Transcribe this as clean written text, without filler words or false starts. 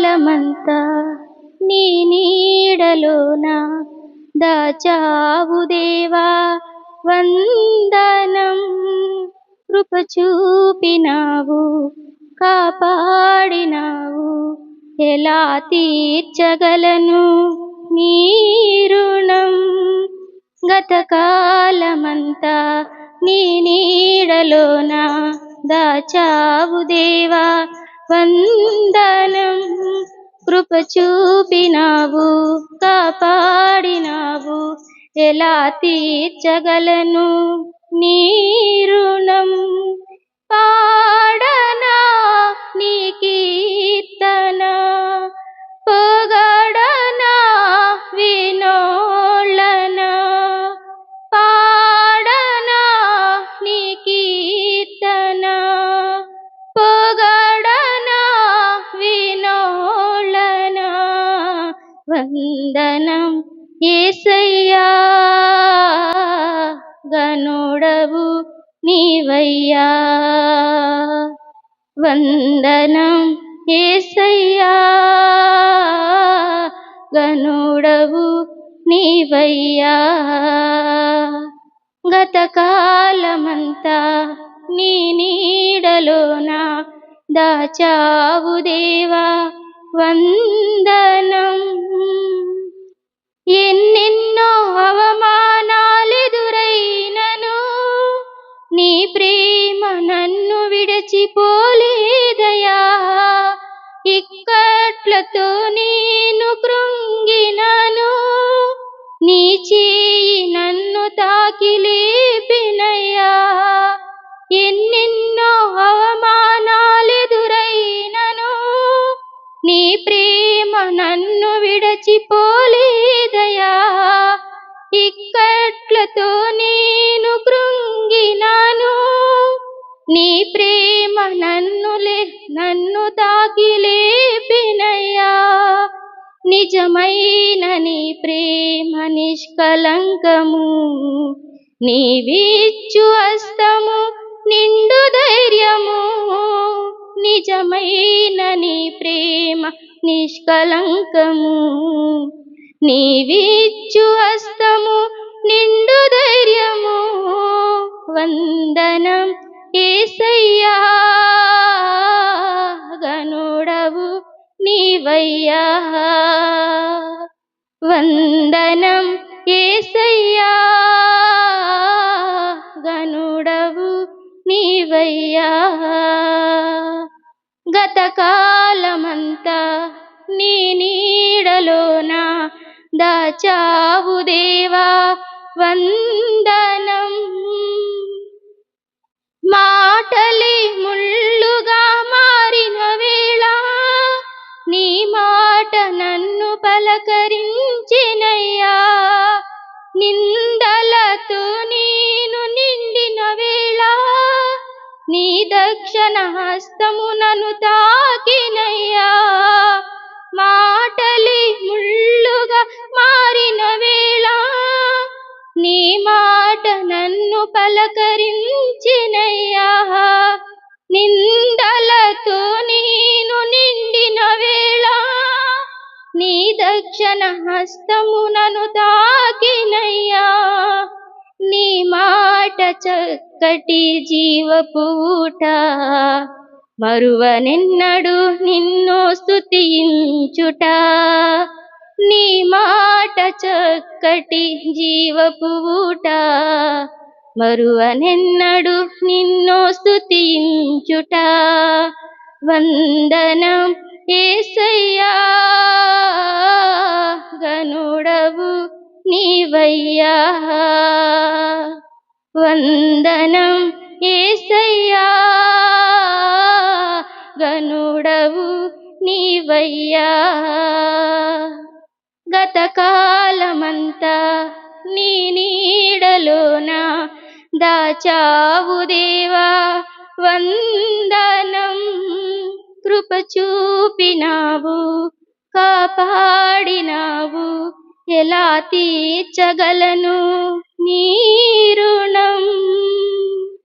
కాలమంతా నీ నీడలోన దాచావు దేవా వందనం. కృప చూపినావు, కాపాడినావు, ఎలా తీర్చగలను నీ రుణం. గతకాలమంతా నీ నీడలోన దాచావు దేవా వందనం. కృప చూపినావు, కాపాడినావు, ఎలా తీర్చగలను నీ రుణం. పాడనా నీ కీర్తన, పొగడనా వినోళ్ళన. పాడనా నీ కీర్తన, పొగడనా వినోళ్ళన. వందనం యేసయ్యా, గనుడవు నీవయ్యా. వందనం యేసయ్యా, గనుడవు నీవయ్యా. గతకాలమంతా నీ నీడలోన దాచావు దేవా వందనం. ఎన్నెన్నో అవమానాలెదురైనను నీ ప్రేమ నన్ను విడిచిపోలేదయా. ఇక్కట్లతో నేను కృంగినను, నీ చేయి నన్ను తాకి లేపినయ్యా. ఎన్నెన్నో అవమానాలెదురైనను నీ ప్రేమ నన్ను విడిచిపోలేదయా. ఇక్కట్లతో నేను కృంగినాను, నీ ప్రేమ నన్ను తాకి లేపినయ్యా. నిజమైన నీ ప్రేమ నిష్కలంకము, నీవిచ్చు హస్తము నిండు ధైర్యము. నిజమైన నీ ప్రేమ నిష్కలంకము, నీవిచ్చు హస్తము నిండు ధైర్యము. వందనం యేసయ్యా, గనుడవు నీవయ్యా. వందనం యేసయ్యా, గనుడవు నీవయ్యా. గతకాలమంతా నీ నీడలోన దాచావు దేవా వందనం. మాటలే ముళ్ళుగా మారిన వేళ నీ మాట నన్ను పలకరించెనయ్యా. నిందలతో నేను నిండిన వేళ నీ దక్షిణ హస్తము నన్ను తాకినయ్యా. మాటలే ముళ్ళుగా మారిన వేళ నీ మాట నన్ను పలకరించెనయ్యా. నిందలతో నేను నిండిన వేళ నీ దక్షిణ హస్తము నన్ను తాకినయ్యా. నీ మాట చక్కటి జీవపు ఊట, మరువనెన్నడు నిన్ను స్తుతించుట. నీ మాట చక్కటి జీవపు ఊట, మరువనెన్నడు నిన్ను స్తుతించుట. వందనం యేసయ్యా, గనుడవు నీవయ్యా. వందనం యేసయ్యా, గనుడవు నీవయ్యా. గతకాలమంతా నీ నీడలోన దాచావు దేవా వందనం. కృప చూపినావు, కాపాడినావు, ఎలా తీర్చగలను నీ రుణం.